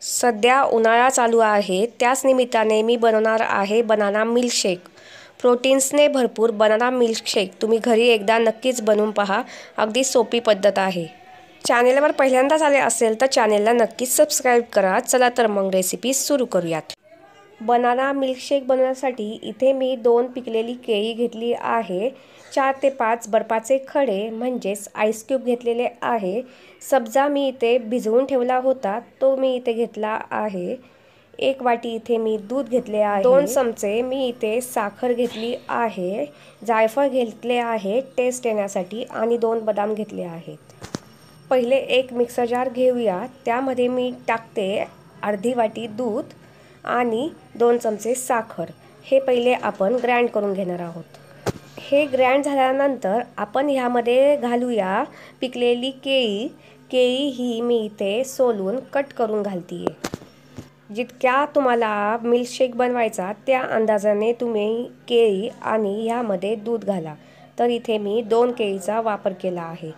सध्या उन्हाळा चालू आहे, त्याच निमित्ताने मी बनवणार आहे बनाना मिल्कशेक। प्रोटीन्सने भरपूर बनाना मिल्कशेक तुम्ही घरी एकदा नक्कीच बनवून पहा। अगदी सोपी पद्धत आहे। चॅनेलवर पहिल्यांदाच आले असेल तर चॅनेलला नक्कीच सबस्क्राईब करा। चला तर मग रेसिपी सुरू करूयात। बनाना मिल्कशेक बनवण्यासाठी इथे मी 2 पिकलेली केळी घेतली आहे। 4 ते 5 बर्फाचे खडे म्हणजेच आईस क्यूब घेतलेले आहे। सब्जा मी इथे भिजवून ठेवला होता तो मी इथे घेतला आहे। 1 वाटी इथे मी दूध घेतले आहे। 2 चमचे मी इथे साखर घेतली आहे। जायफळ घेतले आहे टेस्ट येण्यासाठी आणि 2 बदाम घेतले आहेत। पहिले एक मिक्सर जार घेऊया। त्यामध्ये मी टाकते अर्धी वाटी दूध आणि 2 चमचे साखर। हे पहिले आपण ग्राइंड करून घेणार आहोत। हे ग्राइंड झाल्यानंतर आपण ह्यामध्ये घालूया पिकलेली केळी। केळी ही मी इथे सोलून कट करून घालतीये। जितक्या तुम्हाला मिल्कशेक बनवायचा त्या अंदाजाने तुम्ही केळी आणि ह्यामध्ये दूध घाला। तर इथे मी 2 केळीचा वापर केला आहे।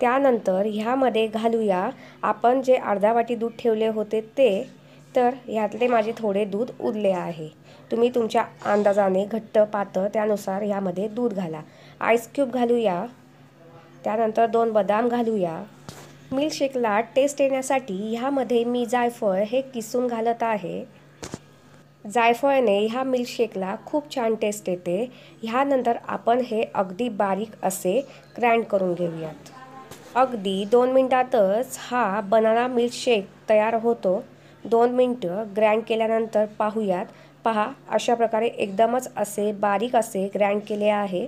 त्यानंतर ह्यामध्ये घालूया आपण जे अर्धा वाटी दूध ठेवले होते ते। तर ह्यातले माझे थोडे दूध उरले आहे। तुम्ही तुमच्या अंदाजाने घट्ट पातळ त्यानुसार ह्यामध्ये दूध घाला। आईस क्यूब घालूया। त्यानंतर 2 बदाम घालूया। मिल्कशेकला टेस्ट येण्यासाठी ह्यामध्ये मी जायफळ हे किसून घालत आहे। जायफळने ह्या मिल्कशेकला खूप छान टेस्ट येते। ह्यानंतर आपण हे अगदी बारीक असे ग्राइंड करून घेऊयात। अगदी 2 मिनिटातच हा बनाना मिल्कशेक तयार होतो। 2 मिनिटं ग्राइंड केल्यानंतर पाहूयात। पहा अशा प्रकारे एकदमच असे बारीक असे ग्राइंड केले आहे।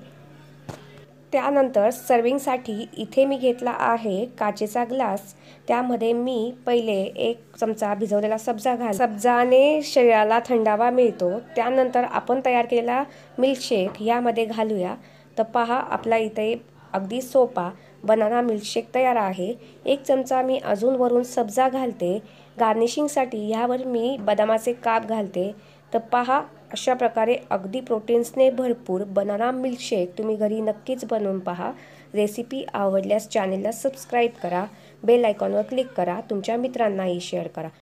त्यानंतर सर्विंगसाठी इथे मी घेतला आहे काचेचा ग्लास। त्यामध्ये मी पहिले 1 चमचा भिजवलेला सब्जा सब्जाने शरीराला थंडावा मिळतो। त्यानंतर आपण तयार केलेला मिल्कशेक यामध्ये घालूया। तर पहा आपला इथे अगदी सोपा बनाना मिल्कशेक तयार आहे। 1 चमचा मी अजून वरून सब्जा घालते। गार्निशिंगसाठी ह्यावर मी बदामाचे काप घालते। तर पहा अशा प्रकारे अगदी प्रोटीन्सने भरपूर बनाना मिल्कशेक तुम्ही घरी नक्कीच बनवून पहा। रेसिपी आवडल्यास चॅनेलला सबस्क्राईब करा। बेल आयकॉनवर क्लिक करा। तुमच्या मित्रांनाही शेअर करा।